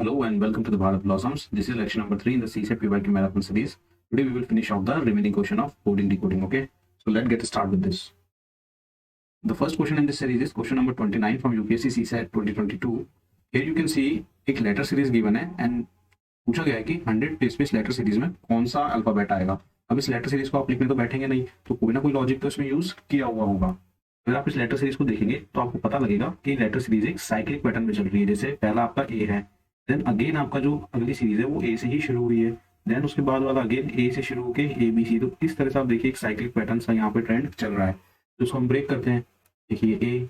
Hello and welcome to the Bharat Blossoms. This is lecture number 3 in the CSET PYQ Marathon series. Today we will finish off the remaining question of coding decoding. Okay, so let's get started with this. The first question in this series is question number 29 from UPSC CSET 2022. Here you can see एक letter series given है and पूछा गया है कि 100 place letter series में कौन सा alphabet आएगा। अब इस लेटर सीरीज को आप लिखने तो बैठेंगे नहीं, तो कोई ना कोई लॉजिक तो इसमें यूज किया हुआ होगा। अगर आप इस लेटर सीरीज को देखेंगे तो आपको पता लगेगा कि लेटर सीरीज एक साइक्लिक पैटर्न में चल रही है। जैसे पहला आपका ए है, देन अगेन आपका जो अगली सीरीज है वो ए से ही शुरू हुई है, देन उसके बाद वाला अगेन ए से शुरू होकर ए बी सी। तो इस तरह से आप देखिए एक साइक्लिक पैटर्न सा यहाँ पे ट्रेंड चल रहा है। तो इसको हम ब्रेक करते हैं। देखिए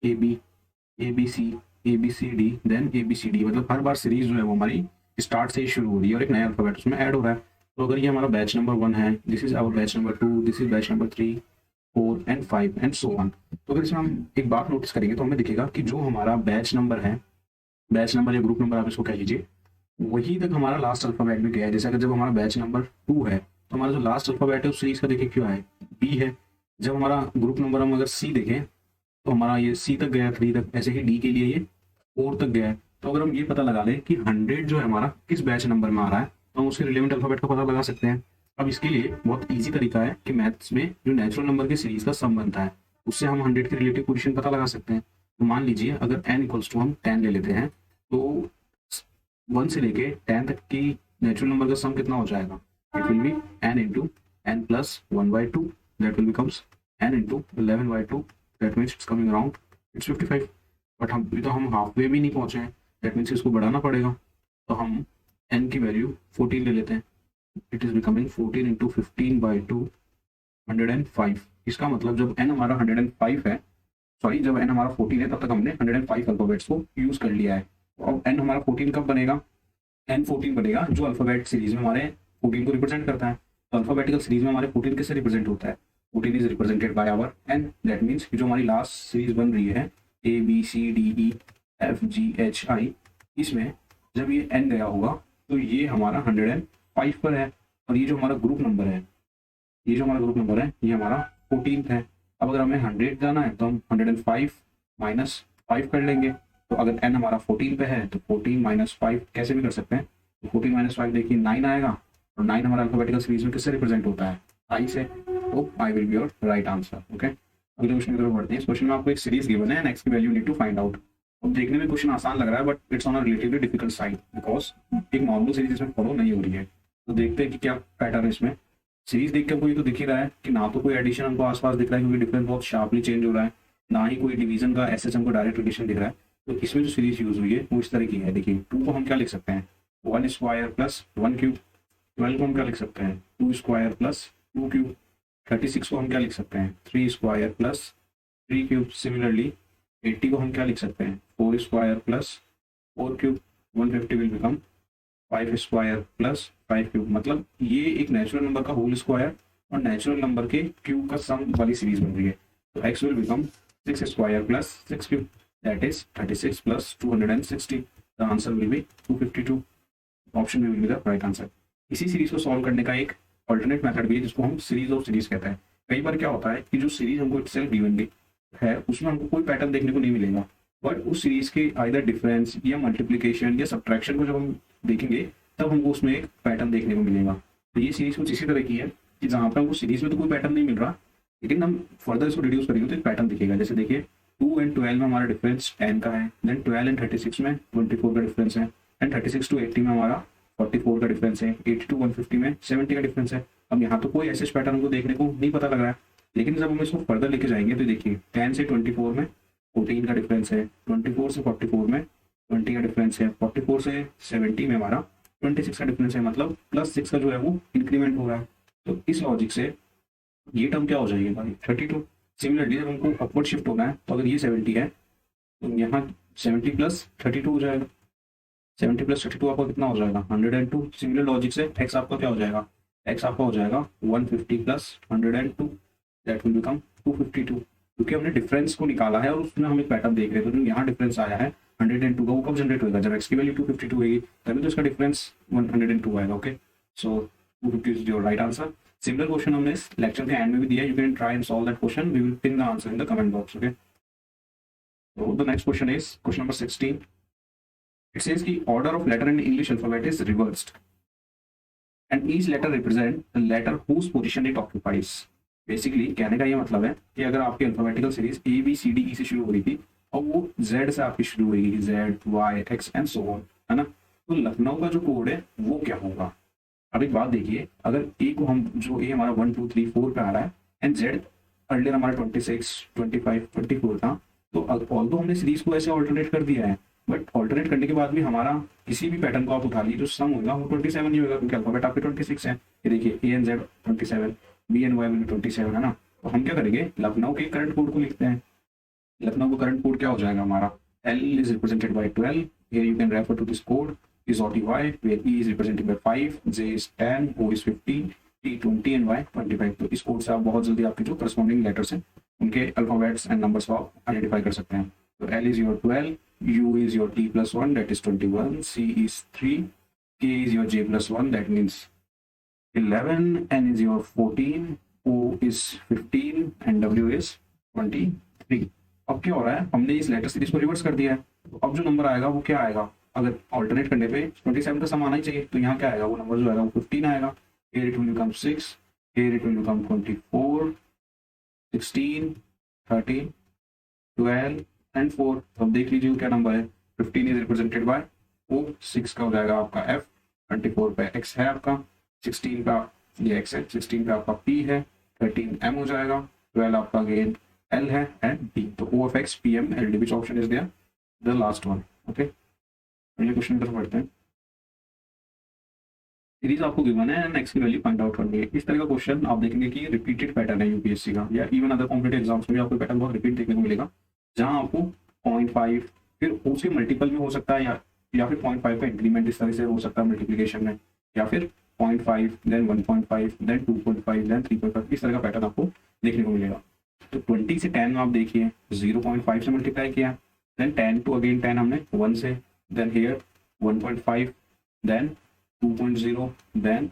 A B C D, then A B C D, मतलब हर बार सीरीज जो है वो हमारी स्टार्ट से ही शुरू हो रही है और एक नया अल्फाबेट उसमें ऐड हो रहा है। तो अगर ये हमारा बैच नंबर 1 है, this is our batch number 2, this is batch number 3, 4 and 5 and so on. तो अगर इसमें हम एक बात नोटिस करेंगे तो हमें दिखेगा कि जो हमारा बैच नंबर है, बैच नंबर या ग्रुप नंबर आप इसको कह लीजिए, वही तक हमारा लास्ट अल्फाबेट भी गया है। जैसे अगर जब हमारा बैच नंबर 2 है तो हमारा जो लास्ट अल्फाबेट है उस सीरीज का देखिए क्या है, बी है। जब हमारा ग्रुप नंबर हम अगर सी देखें तो हमारा ये सी तक गया, 3 तक, ऐसे ही डी के लिए ये 4 तक गया है। तो अगर हम ये पता लगा लें कि 100 जो है हमारा किस बैच नंबर में आ रहा है तो हम उसके रिलेवेंट अल्फाबेट का पता लगा सकते हैं। अब इसके लिए बहुत ईजी तरीका है कि मैथ्स में जो नेचुरल नंबर की सीरीज का सम बनता है उससे हम 100 के रिलेटिव पोजीशन पता लगा सकते हैं। तो मान लीजिए अगर n इक्वल्स टू हम 10 ले लेते हैं तो 1 से लेके 10 तक की नेचुरल नंबर का सम कितना हो जाएगा, it will be n into n plus 1/2, that will becomes n into 11/2, that means it's coming around its 55। But हम हाफ वे भी नहीं पहुंचे हैं, दैट मीन्स इसको बढ़ाना पड़ेगा। तो हम n की वैल्यू 14 ले लेते हैं। It is becoming 14 into 15/2, 105। इसका मतलब जब n हमारा 105 है, सॉरी जब n हमारा 14 है तब तक हमने 105 अल्फाबेट्स को यूज कर लिया है। तो अब n हमारा 14 कब बनेगा, n 14 बनेगा जो अल्फाबेट सीरीज में हमारे 14 को रिप्रेजेंट करता है। तो अल्फाबेटिकल सीरीज में हमारे 14 किससे रिप्रेजेंट होता है, 14 is represented by our n। That means जो हमारी लास्ट सीरीज बन रही है A B C D E F G H I, इसमें जब ये n गया होगा तो ये हमारा 105 पर है। और ये जो हमारा ग्रुप नंबर है, ये हमारा 14 है। अब अगर हमें 100 जाना है तो हम 105 माइनस 5 कर लेंगे। तो अगर n हमारा 14 पे है तो 14 माइनस 5 कैसे भी कर सकते हैं। तो 14 माइनस 5 देखिए 9 आएगा, और 9 हमारा अल्फाबेटिकल सीरीज में किससे रिप्रेजेंट होता है, आई से। तो I will be your right answer. Okay, अगले क्वेश्चन की तरफ बढ़ते हैं। इस क्वेश्चन में आपको एक सीरीज गिवन है, नेक्स्ट की value need to find out. अब देखने में क्वेश्चन आसान लग रहा है but it's on a relatively difficult side because एक नॉर्मल सीरीज इसमें फॉलो नहीं हो रही है। तो देखते हैं कि क्या पैटर्न है इसमें। सीरीज देख के आपको ये तो दिख ही रहा है कि ना तो कोई एडिशन हमको आसपास दिख रहा है क्योंकि डिफरेंस बहुत शार्पली चेंज हो रहा है, ना ही कोई डिवीजन का एसएच हमको डायरेक्ट रिलेशन दिख रहा है। तो इसमें जो सीरीज यूज हुई है वो इस तरह की है। देखिए 2 को हम क्या लिख सकते हैं, 1 स्क्वायर प्लस 1 क्यूब। 12 को हम क्या लिख सकते हैं, 2 स्क्वायर प्लस 2 क्यूब। 36 को हम क्या लिख सकते हैं, 3 स्क्वायर प्लस 3 क्यूब। सिमिलरली 80 को हम क्या लिख सकते हैं, 4 square plus 4 cube. 150 will become 5 square plus 5 cube. मतलब ये एक नेचुरल नंबर का होल स्क्वायर और नेचुरल नंबर के क्यूब का सम वाली सीरीज बन रही है। तो x will become 6 square plus 6 cube, that is 36 plus 260। The answer will be 252। Option B will be the right answer. इसी सीरीज को सॉल्व करने का एक अल्टरनेट मेथड भी है जिसको हम सीरीज ऑफ सीरीज कहते हैं। कई बार क्या होता है कि जो सीरीज हमको इटसेल्फ गिवन है उसमें हमको कोई पैटर्न देखने को नहीं मिलेगा, बट उस सीरीज के आइदर डिफरेंस या मल्टीप्लीकेशन या सब्ट्रैक्शन को जब हम देखेंगे तब हमको उसमें एक पैटर्न देखने को मिलेगा। तो ये सीरीज कुछ इसी तरह की है कि जहाँ पर हमको सीरीज में तो कोई पैटर्न नहीं मिल रहा, लेकिन हम फर्दर इसको रिड्यूस करेंगे तो एक पैटर्न दिखेगा। जैसे देखिए 2 एंड 12 में हमारा डिफरेंस 10 का है, देन 12 एंड 36 में 24 का डिफरेंस है, एंड 36 टू 80 में हमारा 44 का डिफरेंस है, 80 टू 150 में 70 का डिफरेंस है। अब यहाँ तो कोई ऐसे पैटर्न हमको देखने को नहीं पता लग रहा है, लेकिन जब हम इसको फर्दर लेके जाएंगे तो देखिए 10 से 24 में 14 का डिफरेंस है, 24 से 44 में 20 का डिफरेंस है, 44 से 70 में हमारा 26 का डिफरेंस है। मतलब +6 का जो है वो इंक्रीमेंट हो रहा है। तो इस लॉजिक से ये टर्म क्या हो जाएगी हमारी 32। सिमिलरली जब हमको अपवर्ड शिफ्ट होना है तो अगर ये 70 है तो यहाँ 70 प्लस 32 हो जाएगा। 70 प्लस 32 आपका कितना हो जाएगा, 102। सिमिलर लॉजिक से x आपका क्या हो जाएगा, x आपका हो जाएगा 150 प्लस 102, दैट विल बिकम 252। क्योंकि हमने डिफरेंस को निकाला है और उसमें हम एक पैटर्न देख रहे थे। तो यहाँ डिफरेंस आया है 102 का, वो कब जनरेट होगा, जब x की वैल्यू 252 होगी तभी तो इसका डिफरेंस 102 आएगा। Okay, so 250 is your right answer. Similar question हमने इस लेक्चर के एंड में भी दिया, you can try and solve that question, we will pin the answer in the comment box. Okay, so the next question is question number 16. It says कि order of letter in English alphabet is reversed and each letter represent the letter whose position it occupies. Basically कहने का ये मतलब है कि अगर आपकी alphabetical series A B C D E से शुरू हो रही थी और वो जेड से आपकी शुरू हुई, Z Y X and so on, है ना, तो लखनऊ का जो कोड है वो क्या होगा। अब एक बात देखिए, अगर ए को हम जो ए हमारा 1 2 3 4 पे आ रहा है एंड जेड अर्लियर हमारा 26 25 24 था, तो ऑल्दो हमने सीरीज को ऐसे ऑल्टरनेट कर दिया है, बट ऑल्टरनेट करने के बाद भी हमारा किसी भी पैटर्न को आप उठा लीजिए, जो सम होगा वो 27 ही होगा, क्योंकि अल्फाबेट आपके 26 है। ये देखिए A N Z 27, B N Y 27, है ना। तो हम क्या करेंगे, लखनऊ के करंट कोड को लिखते हैं। लखनऊ का करंट कोड क्या हो जाएगा हमारा, L is represented by 12. Here you can refer to this code is OTY, where E is represented by 5, J is 10, O is 15, T 20 and Y 25। तो इस कोड से आप बहुत जल्दी आपके जो करस्पॉन्डिंग लेटर्स हैं उनके अल्फाबेट्स एंड नंबर्स को आप आइडेंटिफाई कर सकते हैं। तो L is your 12, U is your T plus 1 that is 21, C is 3, K is your J plus 1 that means 11, N is your 14, O is 15 and W is 23। अब क्या हो रहा है, हमने इस लेटर सीरीज को रिवर्स कर दिया है, तो अब जो नंबर आएगा वो क्या आएगा, अगर ऑल्टरनेट करने पे 27 का सम आना ही चाहिए, तो यहाँ क्या आएगा, वो नंबर जो आएगा वो 15 आएगा। Here it will become 6, here it will become 24, 16, 13, 12 and 4। तो अब देख लीजिए क्या नंबर है, 15 इज रिप्रेजेंटेड बाय O, 6 का हो जाएगा आपका F, 24 पे X है आपका, 16 का ये X है, 16 पे आपका P है, 13 M हो जाएगा, 12 आपका अगेन L है एंड D। तो O of X P M L D which option is there, the last one। Okay, ये क्वेश्चन तरफ बढ़ते हैं। सीरीज आपको गिवन है एंड X की वैल्यू फाइंड आउट करनी है। इस तरह का क्वेश्चन आप देखेंगे कि रिपीटेड पैटर्न है यूपीएससी का, या इवन अदर कॉम्पिटेटिव एग्जाम्स में भी आपको पैटर्न बहुत रिपीट देखने को मिलेगा, जहां आपको 0.5 फिर उसके मल्टीपल में हो सकता है, या फिर 0.5 का इंक्रीमेंट इस तरह से हो सकता है मल्टीप्लिकेशन में, या फिर 0.5 देन 1.5 देन 2.5 देन 3.5, इस तरह का पैटर्न आपको देखने को मिलेगा। तो 20 से 10 आप देखिए 0.5 से मल्टीप्लाई किया, देन 10 टू अगेन 10 हमने 1 से, देन हियर 1.5 देन 2.0 देन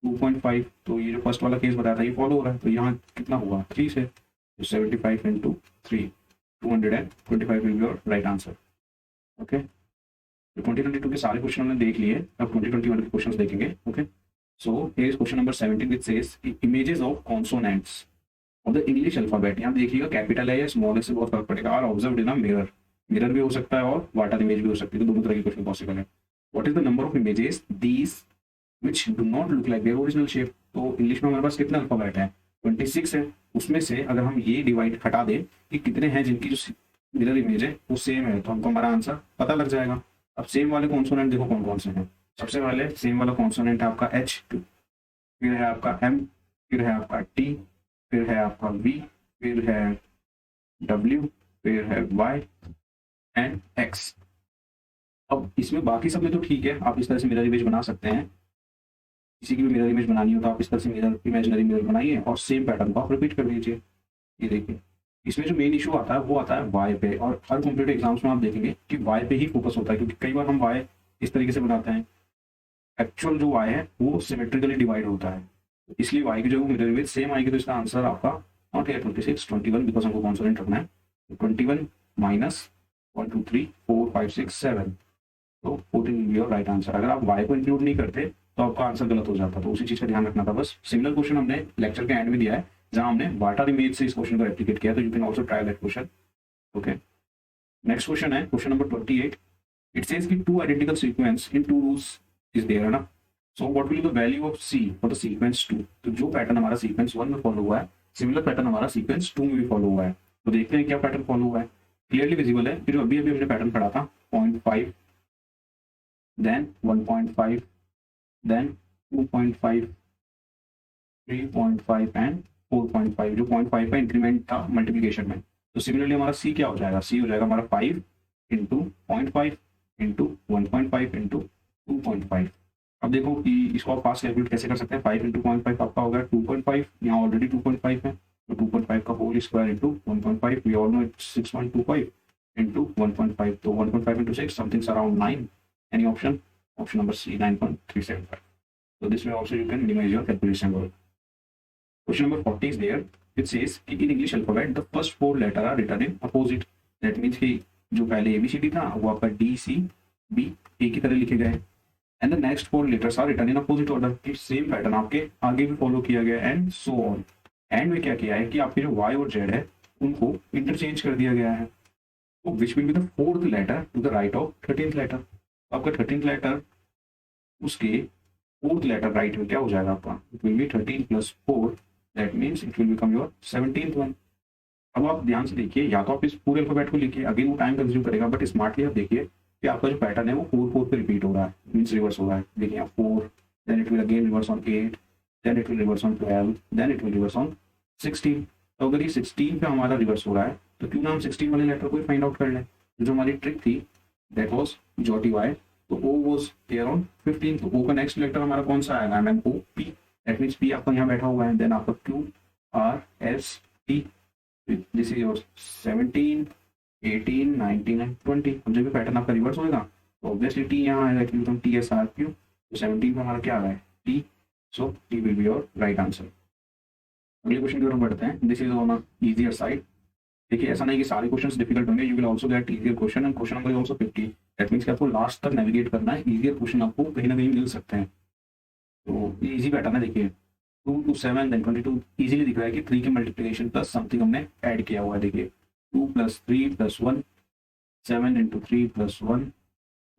2.5। तो ये जो फर्स्ट वाला केस बताया था ये फॉलो हो रहा है, तो यहाँ कितना हुआ 3 से, तो 75 into 3 225 will be your right answer. Okay, तो 2022 के सारे क्वेश्चन हमने देख लिए, अब 2021 के क्वेश्चंस देखेंगे। Okay, so here is question number 17 which says images of consonants of the English alphabet. यहाँ देखिएगा कैपिटल है या स्मॉल है से बहुत फर्क पड़ेगा। Are observed in a mirror, mirror भी हो सकता है और वाटर इमेज भी हो सकती है, तो दोनों तरह के क्वेश्चन पॉसिबल है। What is the number of images these which do not look like their original shape. तो इंग्लिश में हमारे पास कितने अल्फाबेट है, 26 है, उसमें से अगर हम ये डिवाइड हटा दें कि कितने हैं जिनकी जो मिरर इमेज है वो सेम है, तो हमको हमारा आंसर पता लग जाएगा। अब सेम वाले कॉन्सोनेंट देखो कौन कौन से हैं। सबसे पहले सेम वाला कॉन्सोनेंट है आपका H, फिर है आपका M, फिर है आपका T, फिर है आपका V, फिर है W, फिर है Y एंड X। अब इसमें बाकी सब में तो ठीक है, आप इस तरह से मिरर इमेज बना सकते हैं, किसी की भी मिरर इमेज बनानी हो तो आप इस तरह से मिरर इमेजिनरी मिरर बनाइए और सेम पैटर्न को आप रिपीट कर दीजिए। ये देखिए, इसमें जो मेन इशू आता है वो आता है Y पे, और हर कॉम्पिटेटिव एग्जाम्स में आप देखेंगे कि Y पे ही फोकस होता है, क्योंकि कई बार हम Y इस तरीके से बनाते हैं, एक्चुअल जो Y है वो सिमेट्रिकली डिवाइड होता है, इसलिए Y की जो मिरर इमेज सेम आएगी, तो इसका आंसर आपका नॉट है 26 21, बिकॉज हमको कॉन्सोनेंट रखना है। 21 माइनस 1 2 3 4 5 6 7, तो 14 योर राइट आंसर। अगर आप Y को इंक्लूड नहीं करते तो आपका आंसर गलत हो जाता, तो उसी चीज का ध्यान रखना था बस। सिमिलर क्वेश्चन हमने लेक्चर के एंड में दिया है, जहां हमने वाटर इमेज से इस क्वेश्चन को रेप्लिकेट किया, तो you can also try that question. Okay, next question है क्वेश्चन नंबर 28। इट सेज कि two identical sequence in two roots is there, है ना। So what will the value of C for the sequence 2। तो जो pattern हमारा sequence 1 में follow हुआ है, सिमिलर पैटर्न हमारा सीक्वेंस 2 में भी फॉलो हुआ है। तो देखते हैं क्या पैटर्न फॉलो हुआ है, क्लियरली विजिबल है। फिर अभी हमने पैटर्न पढ़ा था 0.5 देन 1.5 देन 2.5 3.5 एंड 4.5, जो 0.5 का इंक्रीमेंट था मल्टीप्लिकेशन में। तो सिमिलरली हमारा C क्या हो जाएगा, C हो जाएगा हमारा 5 इंटू 0.5 इंटू 1.5 इंटू 2.5। अब देखो कि इसको आप फास्ट कैलकुलेट कैसे कर सकते हैं, 5 इंटू 0.5 आपका होगा 2.5, यहाँ ऑलरेडी 2.5 है, तो 2.5 का whole square into 1.5, we all know it's 6.25 into 1.5, तो 1.5 into 6 somethings around 9। Any option, option number C 9.375। So this way also you can minimize your calculation work. Question number 40 is there. It says in English alphabet the first 4 letters are written in opposite. That means कि जो पहले ABCD था वो आपका D C B ए की तरह लिखे गए and the next 4 letters are written in opposite order कि सेम पैटर्न आपके आगे भी फॉलो किया गया एंड सो ऑन। एंड में क्या किया है कि आपके जो वाई और जेड है उनको इंटरचेंज कर दिया गया है। तो which will be the fourth letter to the right of 13th letter. आपका 13th लेटर उसके फोर्थ लेटर राइट में क्या हो जाएगा आपका, it will be 13 + 4 that means it will become your 17th one. अब आप ध्यान से देखिए, या तो आप इस पूरे अल्फाबेट को लिखिए, अगेन वो टाइम कंज्यूम करेगा, बट स्मार्टली आप देखिए कि आपका जो पैटर्न है वो 4 पे रिपीट हो रहा है, मीन्स रिवर्स हो रहा है। देखिए आप 4, then it will again reverse on 8, then it will reverse on 12, then it will reverse on 16। तो अगर ये 16 पे हमारा रिवर्स हो रहा है तो क्यों ना हम 16 वाले लेटर को फाइंड आउट कर लें। जो हमारी ट्रिक थी दैट वाज जॉटी वाई, तो ओ वाज देयर ऑन 15, तो ओ का नेक्स्ट लेटर हमारा कौन सा आएगा, M N O P, that means P आपका यहाँ बैठा हुआ है, देन आपका Q R S T, this is your 17, 18, 19 and 20। अब जब भी पैटर्न आपका रिवर्स होगा तो ऑब्वियसली टी यहाँ आएगा क्योंकि तुम टी एस आर क्यू, तो 17 में हमारा क्या आ रहा है T, so T will be your right answer. अगले क्वेश्चन की तरफ बढ़ते हैं। This is on easier side. देखिए ऐसा नहीं कि सारे क्वेश्चंस डिफिकल्ट होंगे, you will also get easier question and question number is also 50। That means कि आपको लास्ट तक नेविगेट करना है, ईजियर क्वेश्चन आपको कहीं ना कहीं मिल सकते हैं। तो ये ईजी पैटर्न है। देखिए 2 to 7 देन 22 इजीली दिख रहा है कि 3 के मल्टीप्लिकेशन प्लस समथिंग हमने ऐड किया हुआ है। देखिए 2 + 3 + 1, 7 × 3 + 1,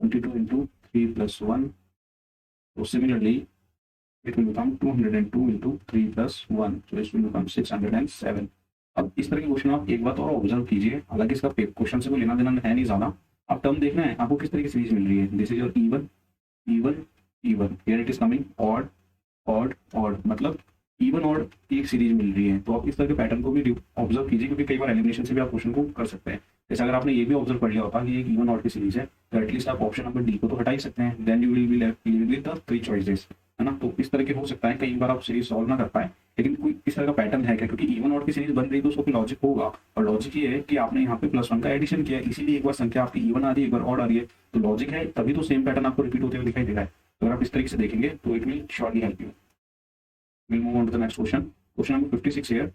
22 × 3 + 1, so similarly it will become 202 × 3 + 1, so it will become 607। अब इस तरह के क्वेश्चन आप एक बात और ऑब्जर्व कीजिए, हालांकि इसका क्वेश्चन से कोई लेना देना है नहीं ज्यादा, आप टर्म देखना है आपको किस तरह की सीरीज मिल रही है। This is your even even even, here it is coming odd odd odd, मतलब इवन ऑड की एक सीरीज मिल रही है। तो आप इस तरह के पैटर्न को भी ऑब्जर्व कीजिए क्योंकि कई बार एलिमिनेशन से भी आप क्वेश्चन को कर सकते हैं। जैसे अगर आपने ये भी ऑब्जर्व कर लिया होता कि एक इवन ऑड की सीरीज है तो एटलीस्ट आप ऑप्शन नंबर डी को तो हटा ही सकते हैं, then you will be left with the 3 choices, है ना। तो इस तरह के हो सकता है कई बार आप सीरीज सॉल्व ना कर पाए, लेकिन कोई इस तरह का पैटर्न है क्या, क्योंकि इवन ऑड की सीरीज बन रही तो उसको लॉजिक होगा, और लॉजिक ये है कि आपने यहाँ पे +1 का एडिशन किया, इसीलिए एक बार संख्या आपकी इवन आ रही है, एक बार ऑड आ रही है, तो लॉजिक है, तभी तो सेम पैटर्न आपको रिपीट होते हुए दिखाई दे रहा है। तो अगर आप इस तरीके से देखेंगे तो it will surely help you. We'll move on to the next question. Question number 56 here.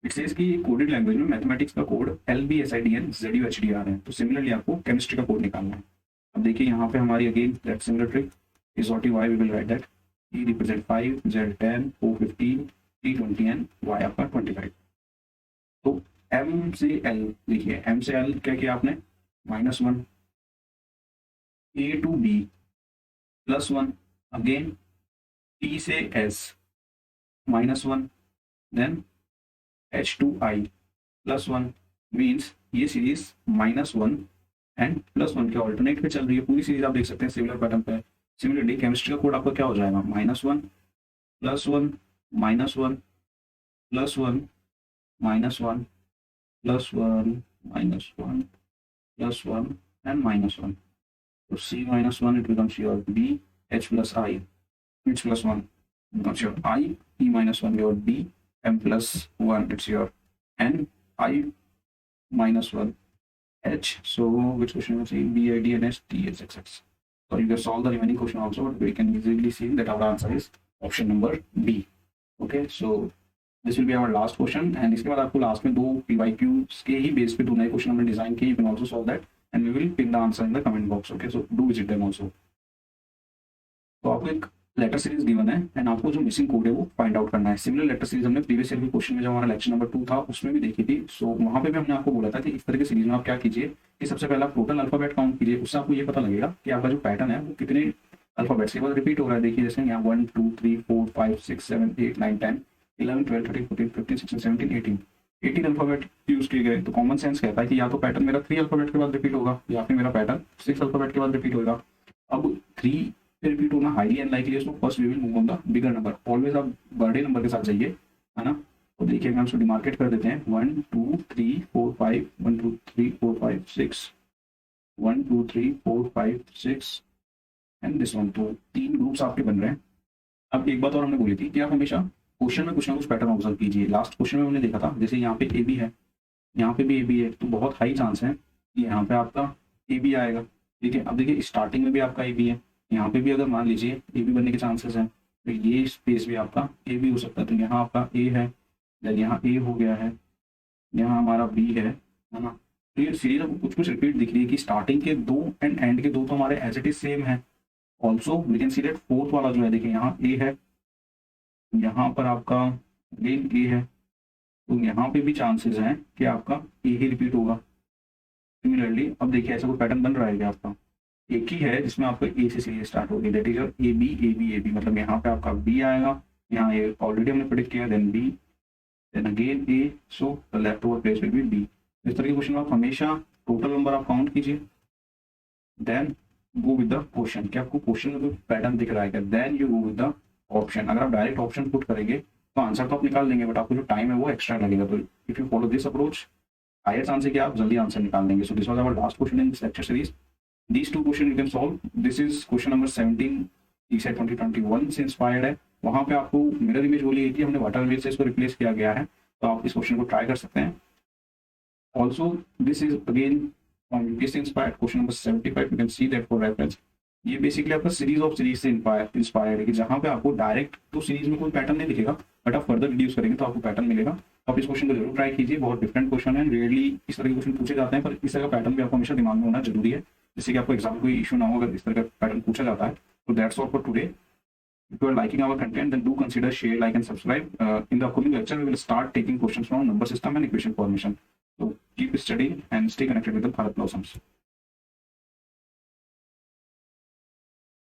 It says कि कोडेड लैंग्वेज में मैथमेटिक्स का कोड LBSIDN ZUHDR है, तो सिमिलरली आपको केमिस्ट्री का कोड निकालना है। अब देखिए यहाँ पे हमारी again that similar trick is O T Y, we will write that E represent 5, Z 10, O 15, T 20 and Y आपका 25। तो M से L देखिए, M से L क्या किया आपने -1, A to B +1, again T से S -1, then H to I +1, means ये सीरीज -1 एंड +1 के ऑल्टरनेट पे चल रही है। पूरी सीरीज आप देख सकते हैं सिमिलर पैटर्न पे। सिमिलरली केमिस्ट्री का कोड आपका क्या हो जाएगा -1 +1 -1 +1 +1 +1 +1 +1 एंड -1। तो C -1 it becomes your B, H + I it's +1 becomes your I, E -1 your D, M +1 it's your N, I -1 H. So which question will say B, I, D, N, S, T, S, X, X. So you can solve the remaining question also, but we can easily see that our answer is option number B. Okay, so this will be our last question, and इसके बाद आपको last में 2 PYQs के ही base पे 2 नए question हमने design किए, you can also solve that and we will pin the answer in the comment box. Okay, so do visit them also. तो आपको एक लेटर सीरीज गिवन है एंड आपको जो मिसिंग कोड है वो फाइंड आउट करना है। सिमिलर लेटर सीरीज हमने प्रीवियस ईयर के क्वेश्चन में जब हमारा लेक्चर नंबर 2 था उसमें भी देखी थी। सो वहां पे भी हमने आपको बोला था कि इस तरह की सीरीज में आप क्या कीजिए कि सबसे पहले आप टोटल अल्फाबेट काउंट कीजिए, उससे आपको ये पता लगेगा कि आपका जो पैटर्न है वो कितने अल्फाबेट्स के बाद रिपीट हो रहा है। देखिए जैसे यहाँ 1 2 3 4 5 6 7 8 9 10 11 12 13 14 15 16 17 18 अल्फाबेट यूज किए गए। तो कॉमन सेंस कहता है कि या तो पैटर्न मेरा 3 अल्फाबेट के बाद रिपीट होगा या फिर मेरा पैटर्न 6 अल्फाबेट के बाद रिपीट होगा। अब 3 रिपीट होना हाईली अनलाइकली है, so first we will move on the bigger number. Always आप बड़े नंबर के साथ जाइए, है ना। तो देखिए हम उसको डिमार्केट कर देते हैं 1 2 3 4 5 1 2 3 4 5 6 1 2 3 4 5 6 एंड दिस वन। तो 3 ग्रुप्स आपके बन रहे हैं। अब एक बात और हमने बोली थी कि आप हमेशा क्वेश्चन में कुछ ना कुछ पैटर्न ऑब्जर्व कीजिए। लास्ट क्वेश्चन में हमने देखा था जैसे यहाँ पे ए बी है, यहाँ पे भी ए बी है, तो बहुत हाई चांस है कि यहाँ पे आपका ए बी आएगा। ठीक है, अब देखिए स्टार्टिंग में भी आपका ए बी है, यहाँ पे भी अगर मान लीजिए ए बी बनने के चांसेस हैं तो ये स्पेस भी आपका ए बी हो सकता है। तो यहाँ आपका ए है, देन यहाँ ए हो गया है, यहाँ हमारा बी है ना। तो ये सीरीज आपको कुछ कुछ रिपीट दिख रही है कि स्टार्टिंग के दो एंड एंड के दो तो हमारे एज इट इज सेम है। Also we can see that fourth वाला जो है, देखिए यहाँ ए है, यहाँ पर आपका अगेन ए है, तो यहाँ पे भी चांसेस हैं कि आपका ए ही रिपीट होगा। सिमिलरली अब देखिए ऐसा कोई पैटर्न बन रहा है क्या आपका, एक ही है जिसमें आपको ए से सीरीज स्टार्ट होगी, that is your A B A B A B, मतलब यहाँ पे आपका बी आएगा, यहाँ ए ऑलरेडी हमने प्रेडिक्ट किया, then B, then again A, so the left over place will be B. इस तरह के क्वेश्चन आप हमेशा टोटल नंबर आप काउंट कीजिए, then go with the question, क्या आपको क्वेश्चन में कोई पैटर्न दिख रहा है क्या, then you go with the option. अगर आप डायरेक्ट ऑप्शन पुट करेंगे तो आंसर तो आप निकाल लेंगे, बट आपको जो टाइम है वो एक्स्ट्रा लगेगा। तो if you follow this approach, higher chance है कि आप जल्दी आंसर निकाल लेंगे। So this was our last question in this lecture series. These two questions you can solve. This is question number 17, ESET 2021 से इंस्पायर्ड है। वहाँ पे आपको मिरर इमेज बोली गई थी, हमने वाटर इमेज से इसको रिप्लेस किया गया है, तो आप इस क्वेश्चन को ट्राई कर सकते हैं। Also this is again from UPSC inspired question number 75, you can see that for reference. ये बेसिकली आपका सीरीज ऑफ सीरीज से इंस्पायर्ड है कि जहाँ पे आपको डायरेक्ट तो सीरीज में कोई पैटर्न नहीं दिखेगा, बट आप फर्दर रिड्यूस करेंगे तो आपको पैटर्न मिलेगा। तो आप इस क्वेश्चन को जरूर ट्राई कीजिए, बहुत डिफरेंट क्वेश्चन है, रेयरली इस तरह के क्वेश्चन पूछे जाते हैं, पर इस तरह का पैटर्न भी आपको हमेशा दिमाग में होना जरूरी है, जिससे कि आपको एग्जाम कोई इशू ना हो अगर इस तरह का पैटर्न पूछा जाता है। तो that's all for today. If you are liking our content, then do consider share, like and subscribe. In the upcoming lecture, we will start taking questions from number system and equation formation. So keep studying and stay connected with the Bharat Blossoms.